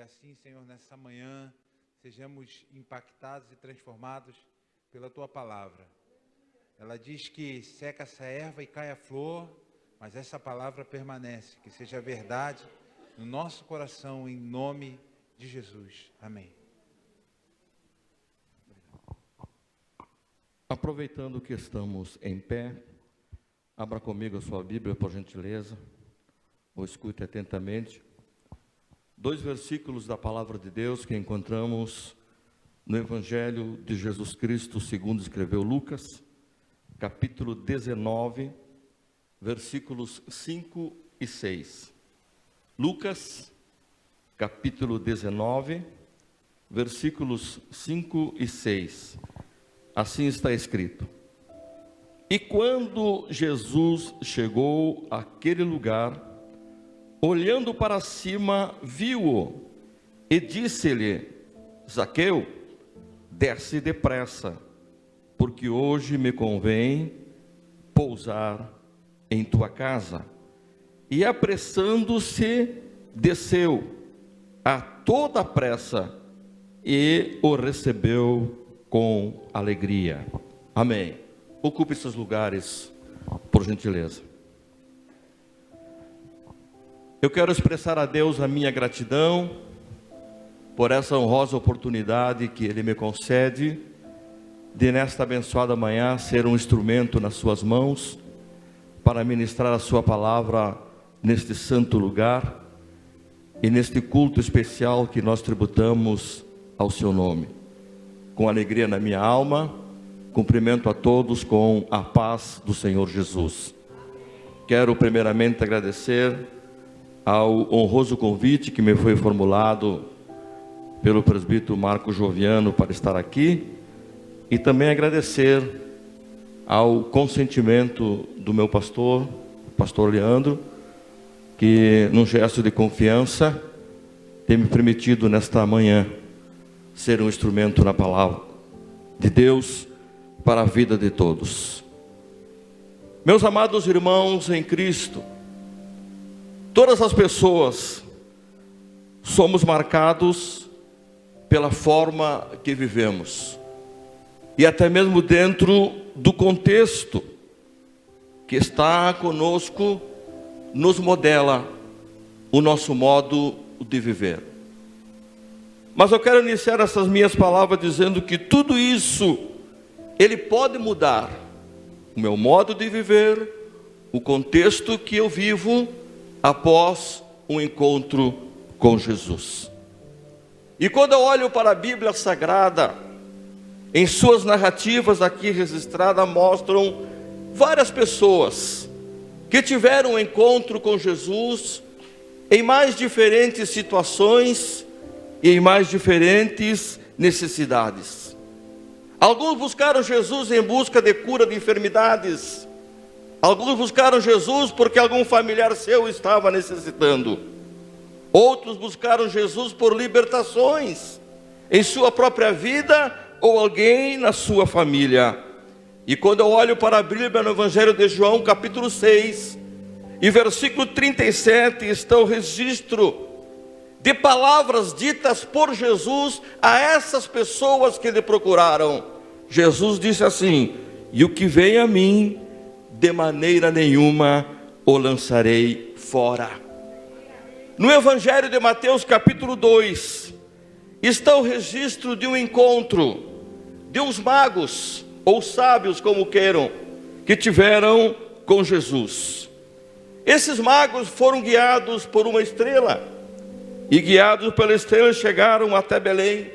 assim, Senhor, nessa manhã, sejamos impactados e transformados pela Tua palavra. Ela diz que seca-se a erva e cai a flor, mas essa palavra permanece, que seja verdade no nosso coração, em nome de Jesus. Amém. Aproveitando que estamos em pé, abra comigo a sua Bíblia, por gentileza, ou escute atentamente. 2 versículos da palavra de Deus que encontramos no Evangelho de Jesus Cristo, segundo escreveu Lucas, capítulo 19, versículos 5 e 6. Lucas, capítulo 19, versículos 5 e 6. Assim está escrito: E quando Jesus chegou àquele lugar, olhando para cima, viu-o e disse-lhe: Zaqueu, desce depressa, porque hoje me convém pousar em tua casa. E apressando-se, desceu a toda pressa e o recebeu com alegria. Amém. Ocupe seus lugares, por gentileza. Eu quero expressar a Deus a minha gratidão por essa honrosa oportunidade que Ele me concede de, nesta abençoada manhã, ser um instrumento nas suas mãos para ministrar a sua palavra neste santo lugar e neste culto especial que nós tributamos ao seu nome. Com alegria na minha alma, cumprimento a todos com a paz do Senhor Jesus. Quero primeiramente agradecer ao honroso convite que me foi formulado pelo presbítero Marco Joviano para estar aqui, e também agradecer ao consentimento do meu pastor Leandro, que num gesto de confiança tem me permitido nesta manhã ser um instrumento na palavra de Deus para a vida de todos. Meus amados irmãos em Cristo, todas as pessoas somos marcados pela forma que vivemos, e até mesmo dentro do contexto que está conosco, nos modela o nosso modo de viver. Mas eu quero iniciar essas minhas palavras dizendo que tudo isso, ele pode mudar. O meu modo de viver, o contexto que eu vivo, após um encontro com Jesus. E quando eu olho para a Bíblia Sagrada, em suas narrativas aqui registradas, mostram várias pessoas que tiveram um encontro com Jesus em mais diferentes situações e em mais diferentes necessidades. Alguns buscaram Jesus em busca de cura de enfermidades. Alguns buscaram Jesus porque algum familiar seu estava necessitando. Outros buscaram Jesus por libertações em sua própria vida ou alguém na sua família. E quando eu olho para a Bíblia no Evangelho de João, capítulo 6, e versículo 37, está o registro de palavras ditas por Jesus a essas pessoas que lhe procuraram. Jesus disse assim: E o que vem a mim, de maneira nenhuma o lançarei fora. No Evangelho de Mateus capítulo 2, está o registro de um encontro de uns magos, ou sábios como queiram, que tiveram com Jesus. Esses magos foram guiados por uma estrela, e guiados pela estrela chegaram até Belém,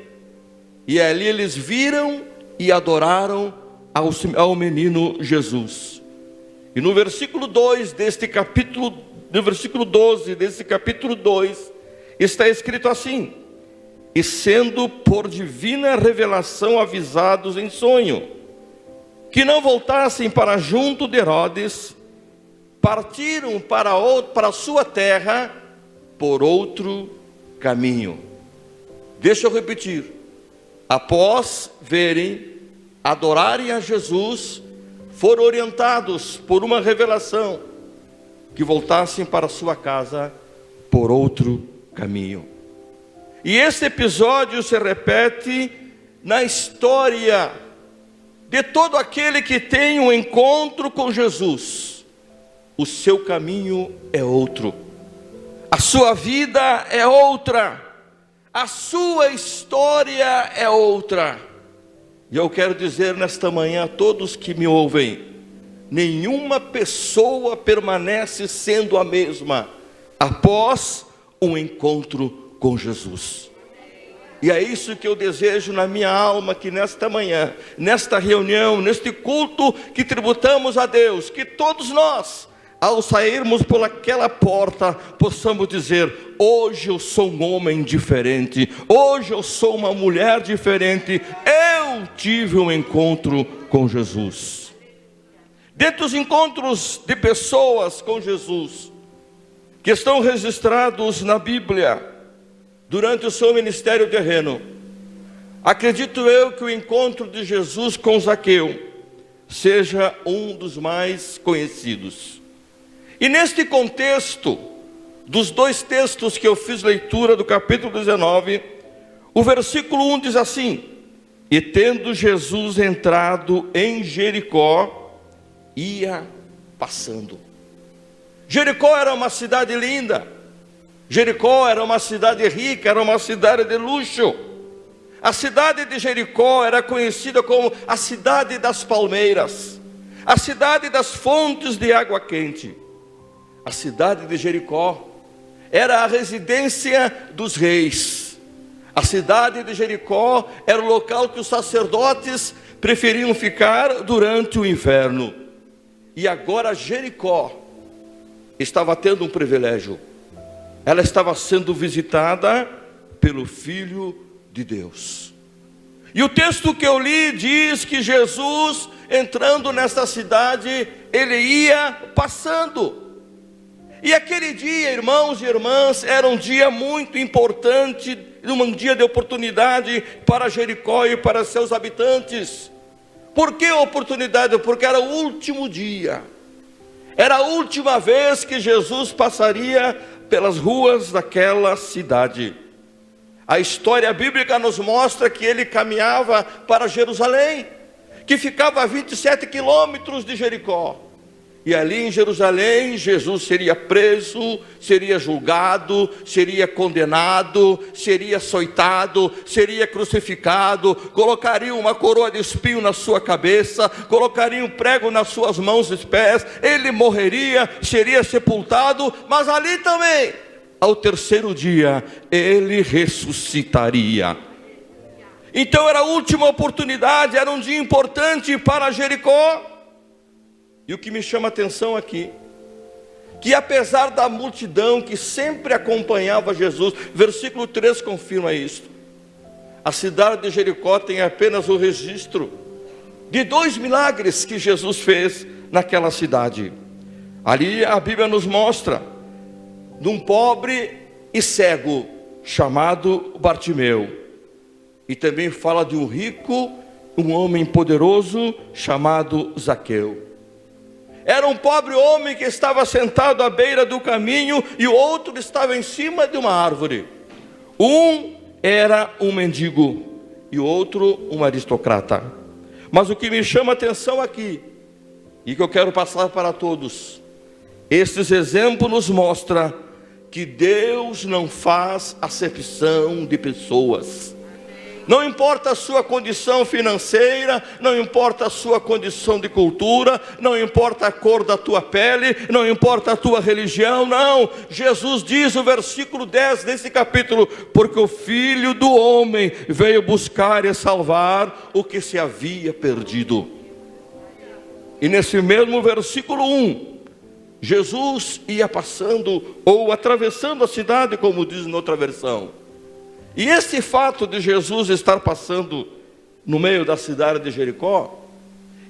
e ali eles viram e adoraram ao menino Jesus. E no versículo 2 deste capítulo, no versículo 12 desse capítulo 2, está escrito assim: E sendo por divina revelação avisados em sonho, que não voltassem para junto de Herodes, partiram para a sua terra por outro caminho. Deixa eu repetir. Após verem, adorarem a Jesus, foram orientados por uma revelação que voltassem para sua casa por outro caminho. E esse episódio se repete na história de todo aquele que tem um encontro com Jesus. O seu caminho é outro, a sua vida é outra, a sua história é outra. E eu quero dizer nesta manhã a todos que me ouvem: nenhuma pessoa permanece sendo a mesma após um encontro com Jesus. E é isso que eu desejo na minha alma, que nesta manhã, nesta reunião, neste culto que tributamos a Deus, que todos nós, ao sairmos por aquela porta, possamos dizer: hoje eu sou um homem diferente, hoje eu sou uma mulher diferente, eu tive um encontro com Jesus. Dentre os encontros de pessoas com Jesus, que estão registrados na Bíblia, durante o seu ministério terreno, acredito eu que o encontro de Jesus com Zaqueu seja um dos mais conhecidos. E neste contexto, dos dois textos que eu fiz leitura do capítulo 19, o versículo 1 diz assim: e tendo Jesus entrado em Jericó, ia passando. Jericó era uma cidade linda, Jericó era uma cidade rica, era uma cidade de luxo. A cidade de Jericó era conhecida como a cidade das palmeiras, a cidade das fontes de água quente. A cidade de Jericó era a residência dos reis. A cidade de Jericó era o local que os sacerdotes preferiam ficar durante o inverno. E agora Jericó estava tendo um privilégio. Ela estava sendo visitada pelo Filho de Deus. E o texto que eu li diz que Jesus, entrando nesta cidade, ele ia passando. E aquele dia, irmãos e irmãs, era um dia muito importante, um dia de oportunidade para Jericó e para seus habitantes. Por que oportunidade? Porque era o último dia. Era a última vez que Jesus passaria pelas ruas daquela cidade. A história bíblica nos mostra que ele caminhava para Jerusalém, que ficava a 27 quilômetros de Jericó. E ali em Jerusalém, Jesus seria preso, seria julgado, seria condenado, seria açoitado, seria crucificado, colocariam uma coroa de espinho na sua cabeça, colocariam um prego nas suas mãos e pés, ele morreria, seria sepultado, mas ali também, ao terceiro dia, ele ressuscitaria. Então era a última oportunidade, era um dia importante para Jericó. E o que me chama a atenção aqui, que apesar da multidão que sempre acompanhava Jesus, versículo 3 confirma isso, a cidade de Jericó tem apenas o registro de 2 milagres que Jesus fez naquela cidade. Ali a Bíblia nos mostra de um pobre e cego chamado Bartimeu, e também fala de um rico, um homem poderoso chamado Zaqueu. Era um pobre homem que estava sentado à beira do caminho e o outro estava em cima de uma árvore. Um era um mendigo e o outro um aristocrata. Mas o que me chama a atenção aqui, e que eu quero passar para todos, estes exemplos nos mostram que Deus não faz acepção de pessoas. Não importa a sua condição financeira, não importa a sua condição de cultura, não importa a cor da tua pele, não importa a tua religião, não. Jesus diz no versículo 10 desse capítulo: porque o Filho do Homem veio buscar e salvar o que se havia perdido. E nesse mesmo versículo 1, Jesus ia passando ou atravessando a cidade, como diz em outra versão. E esse fato de Jesus estar passando no meio da cidade de Jericó,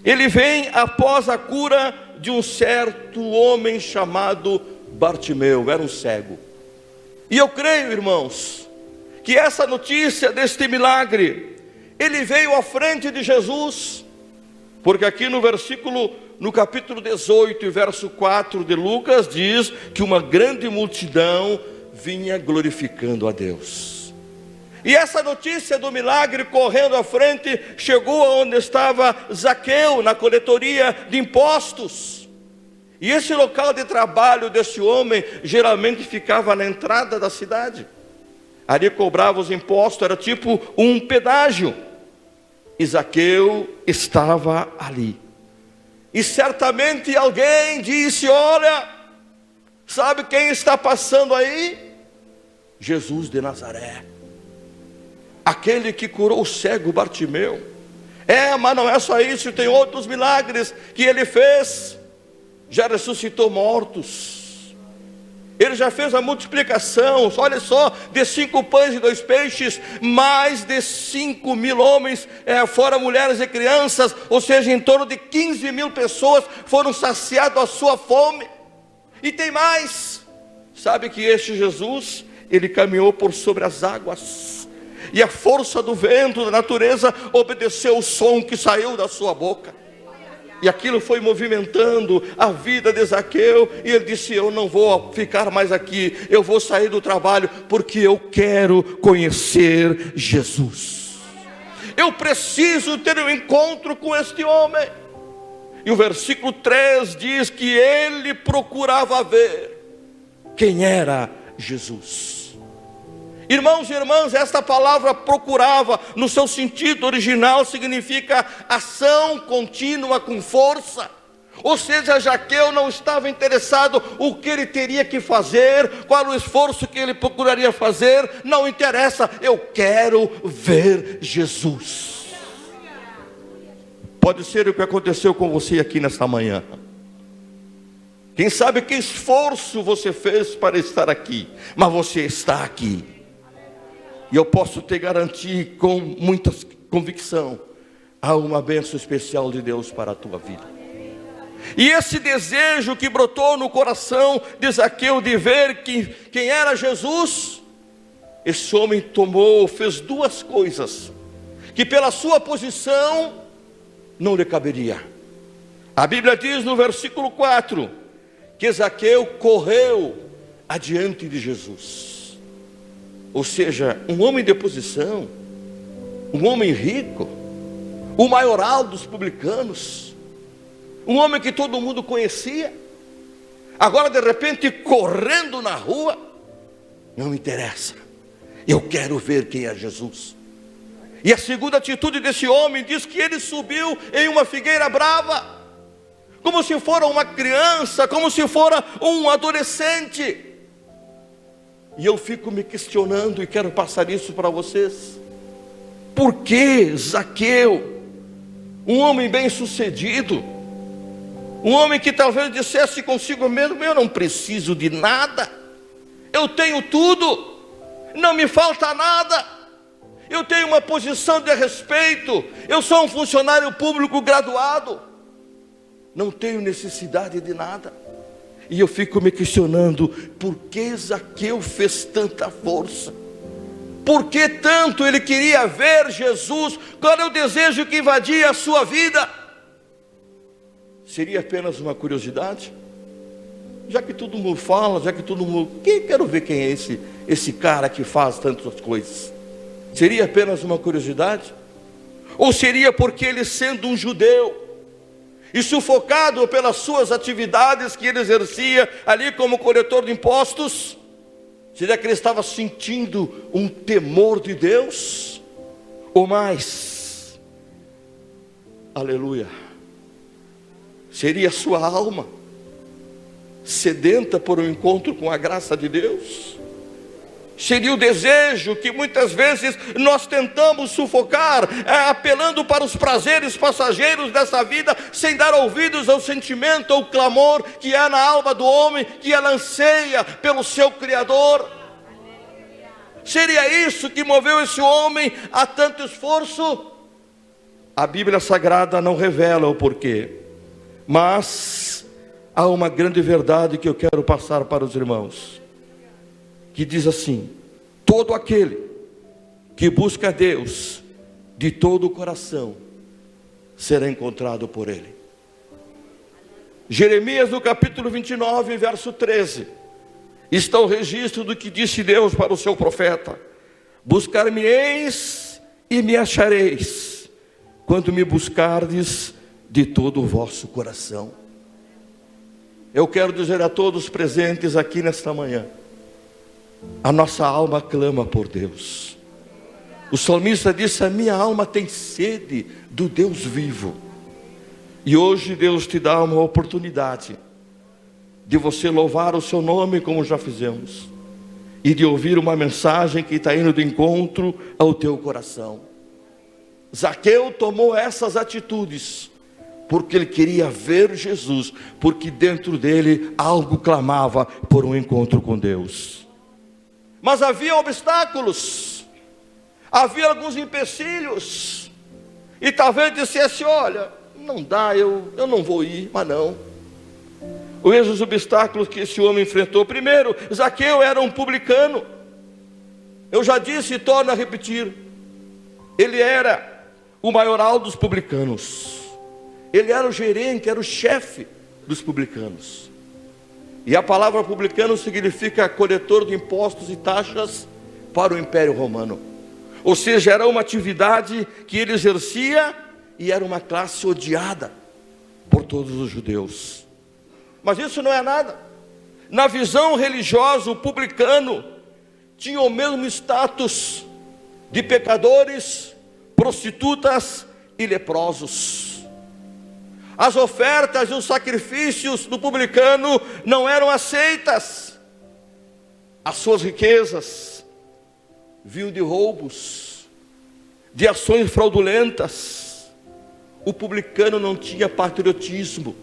ele vem após a cura de um certo homem chamado Bartimeu, era um cego. E eu creio, irmãos, que essa notícia deste milagre, ele veio à frente de Jesus, porque aqui no capítulo 18, verso 4 de Lucas, diz que uma grande multidão vinha glorificando a Deus. E essa notícia do milagre, correndo à frente, chegou aonde estava Zaqueu, na coletoria de impostos. E esse local de trabalho desse homem geralmente ficava na entrada da cidade. Ali cobrava os impostos, era tipo um pedágio. E Zaqueu estava ali. E certamente alguém disse: olha, sabe quem está passando aí? Jesus de Nazaré, aquele que curou o cego Bartimeu. Mas não é só isso, tem outros milagres que ele fez. Já ressuscitou mortos, ele já fez a multiplicação, olha só, de 5 pães e 2 peixes, mais de 5.000 homens, fora mulheres e crianças, ou seja, em torno de 15.000 pessoas foram saciadas a sua fome. E tem mais, sabe que este Jesus, ele caminhou por sobre as águas, e a força do vento, da natureza, obedeceu o som que saiu da sua boca. E aquilo foi movimentando a vida de Zaqueu. E ele disse: eu não vou ficar mais aqui, eu vou sair do trabalho, porque eu quero conhecer Jesus. Eu preciso ter um encontro com este homem. E o versículo 3 diz que ele procurava ver quem era Jesus. Irmãos e irmãs, esta palavra procurava, no seu sentido original, significa ação contínua com força. Ou seja, Zaqueu não estava interessado o que ele teria que fazer, qual o esforço que ele procuraria fazer, não interessa, eu quero ver Jesus. Pode ser o que aconteceu com você aqui nesta manhã. Quem sabe que esforço você fez para estar aqui, mas você está aqui. E eu posso te garantir com muita convicção, há uma bênção especial de Deus para a tua vida. E esse desejo que brotou no coração de Zaqueu de ver quem era Jesus, esse homem fez 2 coisas, que pela sua posição não lhe caberia. A Bíblia diz no versículo 4, que Zaqueu correu adiante de Jesus. Ou seja, um homem de posição, um homem rico, o maioral dos publicanos, um homem que todo mundo conhecia, agora de repente correndo na rua, não me interessa, eu quero ver quem é Jesus. E a segunda atitude desse homem diz que ele subiu em uma figueira brava, como se fora uma criança, como se fora um adolescente. E eu fico me questionando e quero passar isso para vocês. Por que Zaqueu, um homem bem sucedido, um homem que talvez dissesse consigo mesmo: eu não preciso de nada, eu tenho tudo, não me falta nada, eu tenho uma posição de respeito, eu sou um funcionário público graduado, não tenho necessidade de nada. E eu fico me questionando, por que Zaqueu fez tanta força? Por que tanto ele queria ver Jesus? Qual é o desejo que invadia a sua vida? Seria apenas uma curiosidade? Já que todo mundo fala, já que todo mundo... Quero ver quem é esse cara que faz tantas coisas. Seria apenas uma curiosidade? Ou seria porque ele, sendo um judeu e sufocado pelas suas atividades que ele exercia ali como coletor de impostos, será que ele estava sentindo um temor de Deus? Ou mais, aleluia, seria sua alma sedenta por um encontro com a graça de Deus? Seria o desejo que muitas vezes nós tentamos sufocar, apelando para os prazeres passageiros dessa vida, sem dar ouvidos ao sentimento, ao clamor que há na alma do homem, que ela anseia pelo seu Criador. Seria isso que moveu esse homem a tanto esforço? A Bíblia Sagrada não revela o porquê, mas há uma grande verdade que eu quero passar para os irmãos, que diz assim: todo aquele que busca a Deus de todo o coração será encontrado por Ele. Jeremias no capítulo 29, verso 13, está o registro do que disse Deus para o seu profeta: Buscar-me-eis e me achareis, quando me buscardes de todo o vosso coração. Eu quero dizer a todos presentes aqui nesta manhã, a nossa alma clama por Deus. O salmista disse: a minha alma tem sede do Deus vivo. E hoje Deus te dá uma oportunidade de você louvar o seu nome, como já fizemos, e de ouvir uma mensagem que está indo de encontro ao teu coração. Zaqueu tomou essas atitudes porque ele queria ver Jesus, porque dentro dele algo clamava por um encontro com Deus. Mas havia obstáculos, havia alguns empecilhos, e talvez dissesse: olha, não dá, eu não vou ir. Mas não. Veja os obstáculos que esse homem enfrentou. Primeiro, Zaqueu era um publicano. Eu já disse e torno a repetir, ele era o maioral dos publicanos. Ele era o gerente, era o chefe dos publicanos. E a palavra publicano significa coletor de impostos e taxas para o Império Romano. Ou seja, era uma atividade que ele exercia e era uma classe odiada por todos os judeus. Mas isso não é nada. Na visão religiosa, o publicano tinha o mesmo status de pecadores, prostitutas e leprosos. As ofertas e os sacrifícios do publicano não eram aceitas. As suas riquezas vinham de roubos, de ações fraudulentas. O publicano não tinha patriotismo.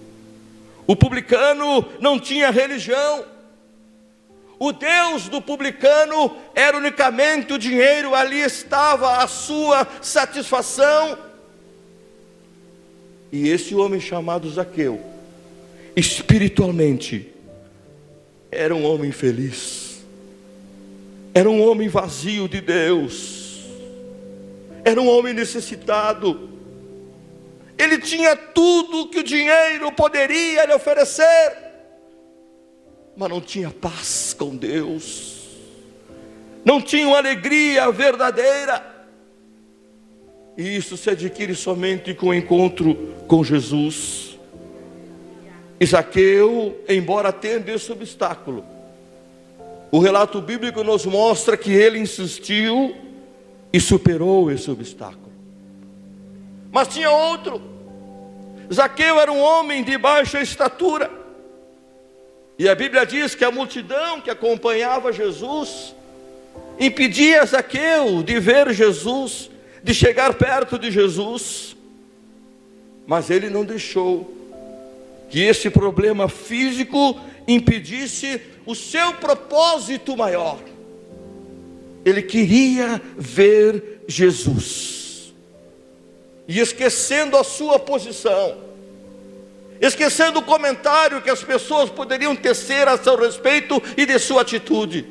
O publicano não tinha religião. O Deus do publicano era unicamente o dinheiro. Ali estava a sua satisfação. E esse homem chamado Zaqueu, espiritualmente, era um homem feliz, era um homem vazio de Deus, era um homem necessitado. Ele tinha tudo que o dinheiro poderia lhe oferecer, mas não tinha paz com Deus, não tinha uma alegria verdadeira. E isso se adquire somente com o encontro com Jesus. E Zaqueu, embora tendo esse obstáculo, o relato bíblico nos mostra que ele insistiu e superou esse obstáculo. Mas tinha outro. Zaqueu era um homem de baixa estatura. E a Bíblia diz que a multidão que acompanhava Jesus impedia Zaqueu de ver Jesus, de chegar perto de Jesus. Mas ele não deixou que esse problema físico impedisse o seu propósito maior. Ele queria ver Jesus. E esquecendo a sua posição, esquecendo o comentário que as pessoas poderiam tecer a seu respeito e de sua atitude,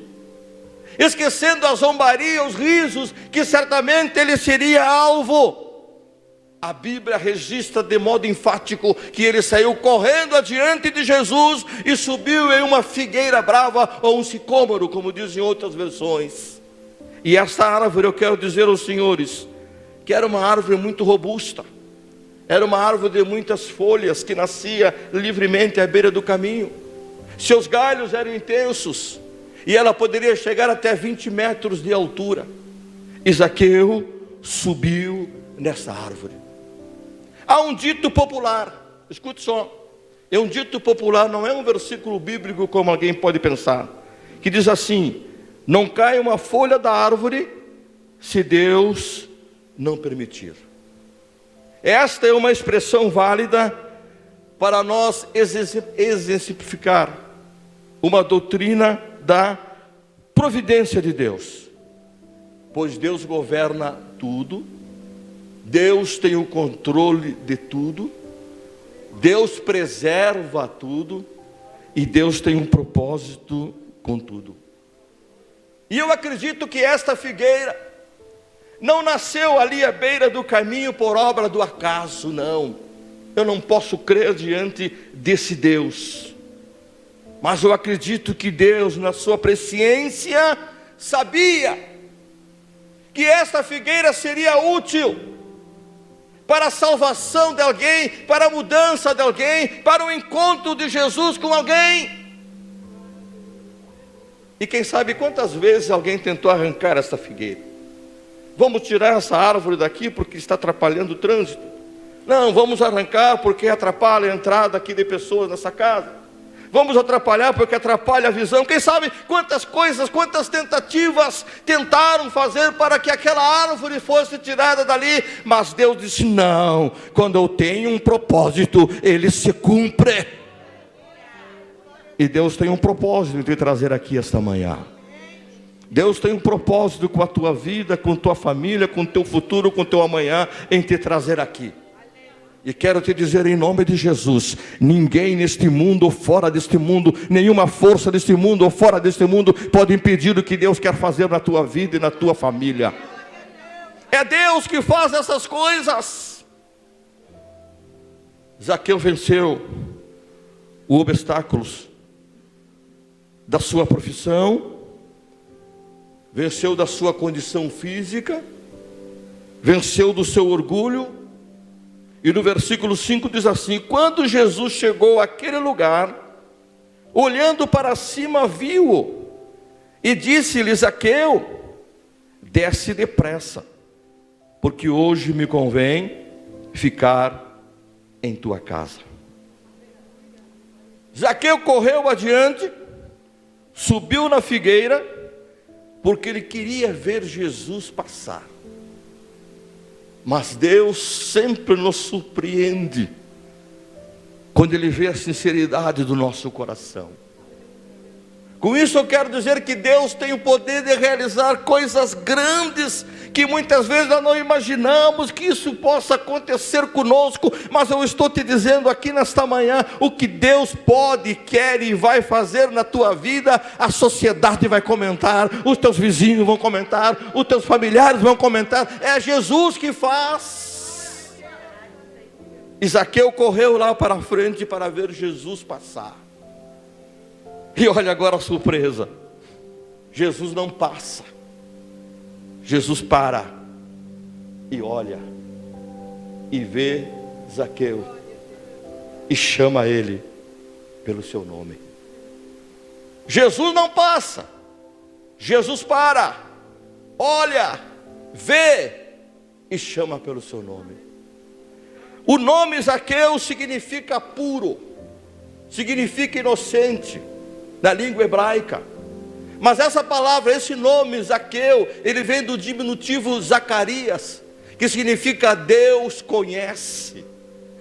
esquecendo a zombaria, os risos, que certamente ele seria alvo, a Bíblia registra de modo enfático que ele saiu correndo adiante de Jesus e subiu em uma figueira brava, ou um sicômoro, como dizem outras versões. E essa árvore, eu quero dizer aos senhores, que era uma árvore muito robusta, era uma árvore de muitas folhas, que nascia livremente à beira do caminho. Seus galhos eram intensos, e ela poderia chegar até 20 metros de altura. E Zaqueu subiu nessa árvore. Há um dito popular, escute só, é um dito popular, não é um versículo bíblico como alguém pode pensar, que diz assim: não cai uma folha da árvore se Deus não permitir. Esta é uma expressão válida para nós exemplificar uma doutrina da providência de Deus, pois Deus governa tudo, Deus tem o controle de tudo, Deus preserva tudo, e Deus tem um propósito com tudo. E eu acredito que esta figueira não nasceu ali à beira do caminho por obra do acaso, não. Eu não posso crer diante desse Deus, mas eu acredito que Deus, na sua presciência, sabia que esta figueira seria útil para a salvação de alguém, para a mudança de alguém, para o encontro de Jesus com alguém. E quem sabe quantas vezes alguém tentou arrancar esta figueira. Vamos tirar essa árvore daqui porque está atrapalhando o trânsito. Não, vamos arrancar porque atrapalha a entrada aqui de pessoas nessa casa. Vamos atrapalhar porque atrapalha a visão. Quem sabe quantas coisas, quantas tentativas tentaram fazer para que aquela árvore fosse tirada dali. Mas Deus disse: não, quando eu tenho um propósito, ele se cumpre. E Deus tem um propósito de te trazer aqui esta manhã. Deus tem um propósito com a tua vida, com a tua família, com o teu futuro, com o teu amanhã, em te trazer aqui. E quero te dizer em nome de Jesus: ninguém neste mundo ou fora deste mundo, nenhuma força deste mundo ou fora deste mundo pode impedir o que Deus quer fazer na tua vida e na tua família. É Deus que faz essas coisas. Zaqueu venceu os obstáculos da sua profissão, venceu da sua condição física, venceu do seu orgulho. E no versículo 5 diz assim: quando Jesus chegou àquele lugar, olhando para cima, viu-o e disse-lhe: Zaqueu, desce depressa, porque hoje me convém ficar em tua casa. Zaqueu correu adiante, subiu na figueira, porque ele queria ver Jesus passar. Mas Deus sempre nos surpreende quando Ele vê a sinceridade do nosso coração. Com isso eu quero dizer que Deus tem o poder de realizar coisas grandes que muitas vezes nós não imaginamos que isso possa acontecer conosco. Mas eu estou te dizendo aqui nesta manhã, o que Deus pode, quer e vai fazer na tua vida, a sociedade vai comentar, os teus vizinhos vão comentar, os teus familiares vão comentar. É Jesus que faz. Zaqueu correu lá para a frente para ver Jesus passar. E olha agora a surpresa: Jesus não passa, Jesus para e olha e vê Zaqueu e chama ele pelo seu nome. Jesus não passa, Jesus para, olha, vê e chama pelo seu nome. O nome Zaqueu significa puro, significa inocente na língua hebraica. Mas essa palavra, esse nome Zaqueu, ele vem do diminutivo Zacarias, que significa Deus conhece.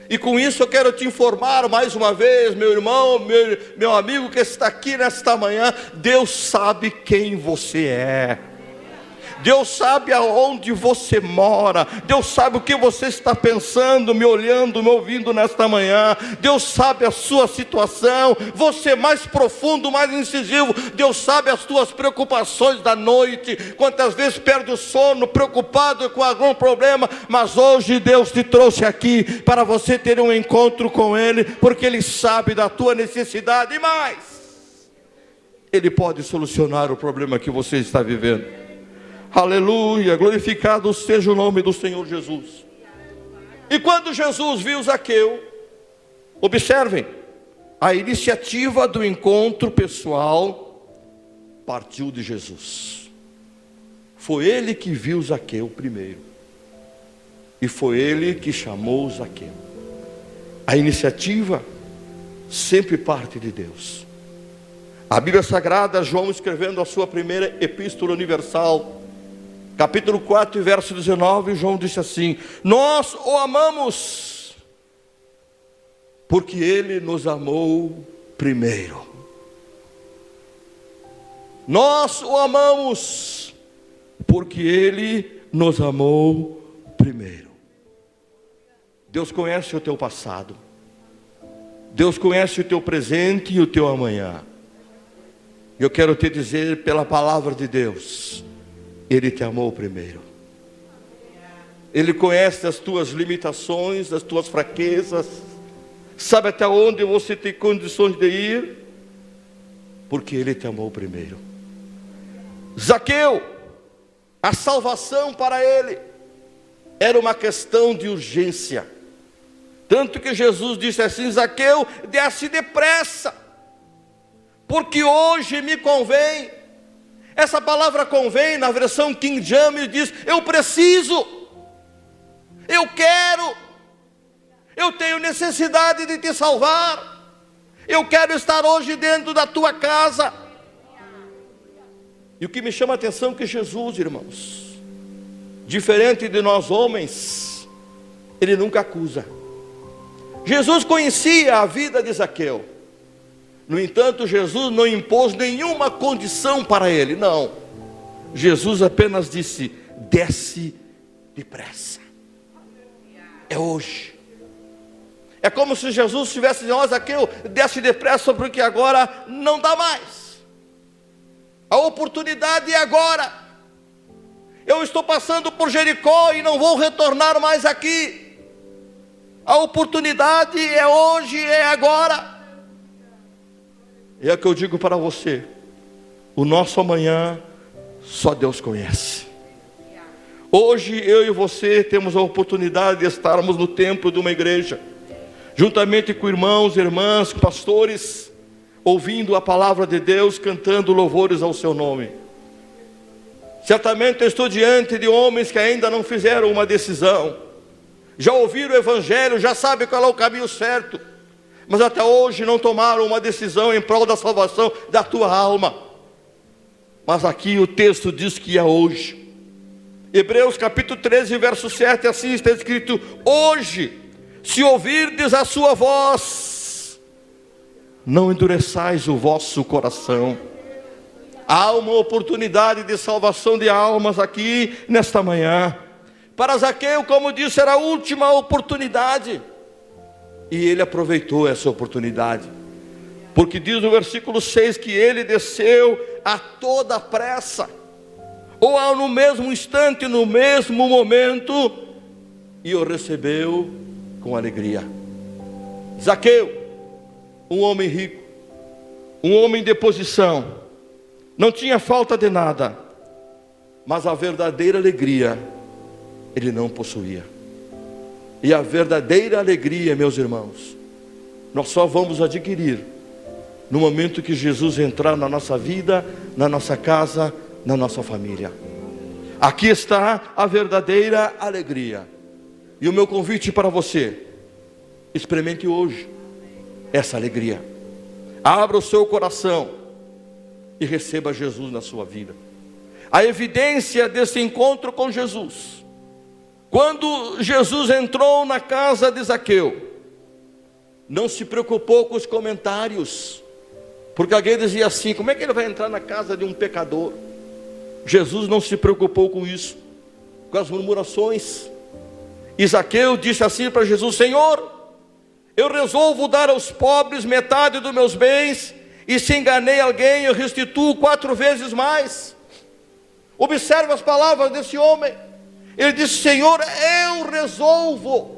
E com isso eu quero te informar mais uma vez, meu irmão, meu amigo que está aqui nesta manhã: Deus sabe quem você é. Deus sabe aonde você mora. Deus sabe o que você está pensando, me olhando, me ouvindo nesta manhã. Deus sabe a sua situação, você mais profundo, mais incisivo. Deus sabe as tuas preocupações da noite, quantas vezes perde o sono, preocupado com algum problema. Mas hoje Deus te trouxe aqui para você ter um encontro com Ele, porque Ele sabe da tua necessidade e mais, Ele pode solucionar o problema que você está vivendo. Aleluia, glorificado seja o nome do Senhor Jesus. E quando Jesus viu Zaqueu, observem, a iniciativa do encontro pessoal partiu de Jesus. Foi Ele que viu Zaqueu primeiro, e foi Ele que chamou Zaqueu. A iniciativa sempre parte de Deus. A Bíblia Sagrada, João escrevendo a sua primeira epístola universal, capítulo 4, verso 19, João disse assim: nós o amamos, porque Ele nos amou primeiro. Nós o amamos, porque Ele nos amou primeiro. Deus conhece o teu passado, Deus conhece o teu presente e o teu amanhã. Eu quero te dizer pela palavra de Deus: Ele te amou primeiro. Ele conhece as tuas limitações, as tuas fraquezas, sabe até onde você tem condições de ir, porque Ele te amou primeiro. Zaqueu, A salvação para ele era uma questão de urgência. Tanto que Jesus disse assim: Zaqueu, desce depressa, porque hoje me convém. Essa palavra convém, na versão King James, diz: eu preciso, eu quero, eu tenho necessidade de te salvar, eu quero estar hoje dentro da tua casa. E o que me chama a atenção é que Jesus, irmãos, diferente de nós homens, ele nunca acusa. Jesus conhecia a vida de Zaqueu. No entanto, Jesus não impôs nenhuma condição para ele, não. Jesus apenas disse: desce depressa. É hoje. É como se Jesus tivesse dito: ó, Zaqueu, desce depressa, porque agora não dá mais. A oportunidade é agora. Eu estou passando por Jericó e não vou retornar mais aqui. A oportunidade é hoje, é agora. E é o que eu digo para você: o nosso amanhã só Deus conhece. Hoje eu e você temos a oportunidade de estarmos no templo de uma igreja, juntamente com irmãos, irmãs, pastores, ouvindo a palavra de Deus, cantando louvores ao seu nome. Certamente eu estou diante de homens que ainda não fizeram uma decisão, já ouviram o evangelho, já sabem qual é o caminho certo, mas até hoje não tomaram uma decisão em prol da salvação da tua alma. Mas aqui o texto diz que é hoje. Hebreus capítulo 13, verso 7, assim está escrito: hoje, se ouvirdes a sua voz, não endureçais o vosso coração. Há uma oportunidade de salvação de almas aqui nesta manhã. Para Zaqueu, como disse, era a última oportunidade. E ele aproveitou essa oportunidade, porque diz no versículo 6 que ele desceu a toda pressa, ou no mesmo instante, no mesmo momento, e o recebeu com alegria. Zaqueu, um homem rico, um homem de posição, não tinha falta de nada, mas a verdadeira alegria ele não possuía. E a verdadeira alegria, meus irmãos, nós só vamos adquirir no momento que Jesus entrar na nossa vida, na nossa casa, na nossa família. Aqui está a verdadeira alegria. E o meu convite para você: experimente hoje essa alegria. Abra o seu coração e receba Jesus na sua vida. A evidência desse encontro com Jesus: quando Jesus entrou na casa de Zaqueu, não se preocupou com os comentários, porque alguém dizia assim: como é que ele vai entrar na casa de um pecador? Jesus não se preocupou com isso, com as murmurações. E Zaqueu disse assim para Jesus: Senhor, eu resolvo dar aos pobres metade dos meus bens, e se enganei alguém, eu restituo 4 vezes mais. Observe as palavras desse homem. Ele disse: Senhor, eu resolvo.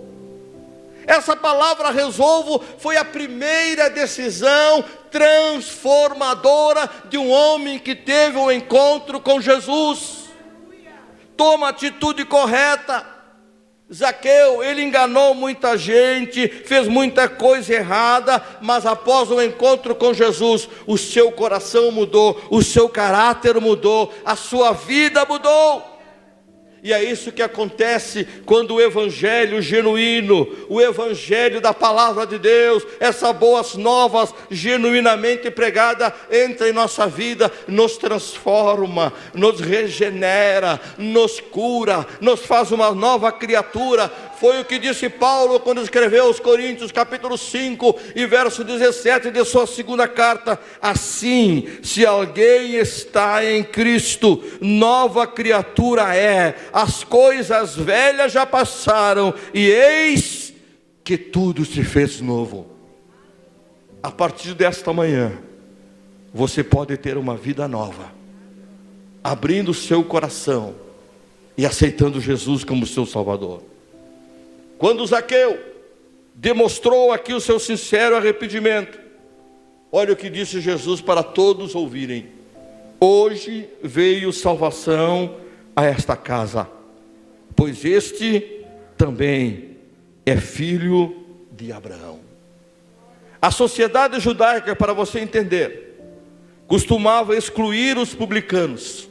Essa palavra resolvo foi a primeira decisão transformadora de um homem que teve um encontro com Jesus. Toma a atitude correta. Zaqueu, ele enganou muita gente, fez muita coisa errada, mas após o encontro com Jesus, o seu coração mudou, o seu caráter mudou, a sua vida mudou. E é isso que acontece quando o evangelho genuíno, o evangelho da palavra de Deus, essas boas novas genuinamente pregada, entra em nossa vida, nos transforma, nos regenera, nos cura, nos faz uma nova criatura. Foi o que disse Paulo quando escreveu aos Coríntios capítulo 5 e verso 17 de sua segunda carta: assim, se alguém está em Cristo, nova criatura é, as coisas velhas já passaram, e eis que tudo se fez novo. A partir desta manhã, você pode ter uma vida nova, abrindo o seu coração e aceitando Jesus como seu Salvador. Quando Zaqueu demonstrou aqui o seu sincero arrependimento, olha o que disse Jesus para todos ouvirem: hoje veio salvação a esta casa, pois este também é filho de Abraão. A sociedade judaica, para você entender, costumava excluir os publicanos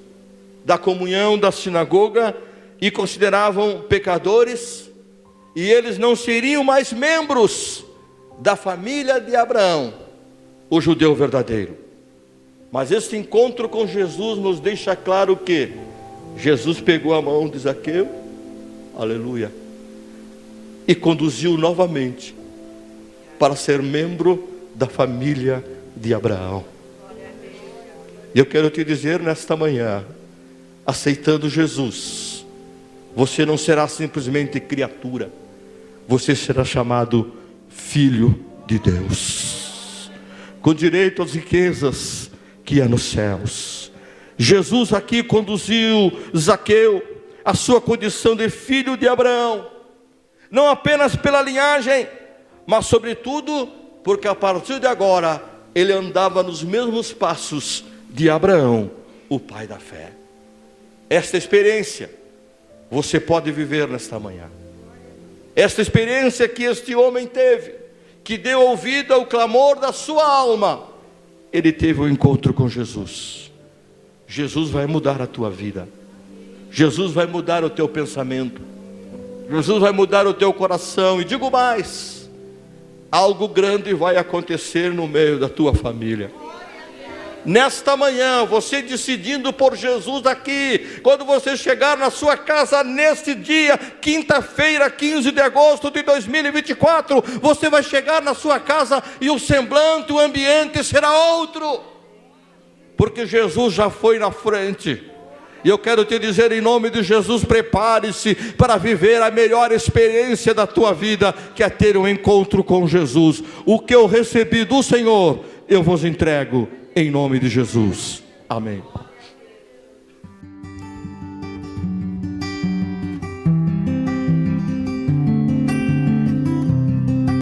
da comunhão da sinagoga e consideravam pecadores, e eles não seriam mais membros da família de Abraão, o judeu verdadeiro. Mas este encontro com Jesus nos deixa claro que Jesus pegou a mão de Zaqueu, aleluia, e conduziu novamente para ser membro da família de Abraão. E eu quero te dizer nesta manhã, aceitando Jesus, você não será simplesmente criatura, você será chamado filho de Deus, com direito às riquezas que há nos céus. Jesus aqui conduziu Zaqueu à sua condição de filho de Abraão, não apenas pela linhagem, mas sobretudo porque a partir de agora ele andava nos mesmos passos de Abraão, o pai da fé. Esta experiência você pode viver nesta manhã. Esta experiência que este homem teve, que deu ouvido ao clamor da sua alma, ele teve um encontro com Jesus. Jesus vai mudar a tua vida. Jesus vai mudar o teu pensamento. Jesus vai mudar o teu coração. E digo mais, algo grande vai acontecer no meio da tua família. Nesta manhã, você decidindo por Jesus aqui, quando você chegar na sua casa neste dia, quinta-feira, 15 de agosto de 2024, você vai chegar na sua casa e o semblante, o ambiente será outro, porque Jesus já foi na frente. E eu quero te dizer em nome de Jesus, prepare-se para viver a melhor experiência da tua vida, que é ter um encontro com Jesus. O que eu recebi do Senhor, eu vos entrego em nome de Jesus. Amém.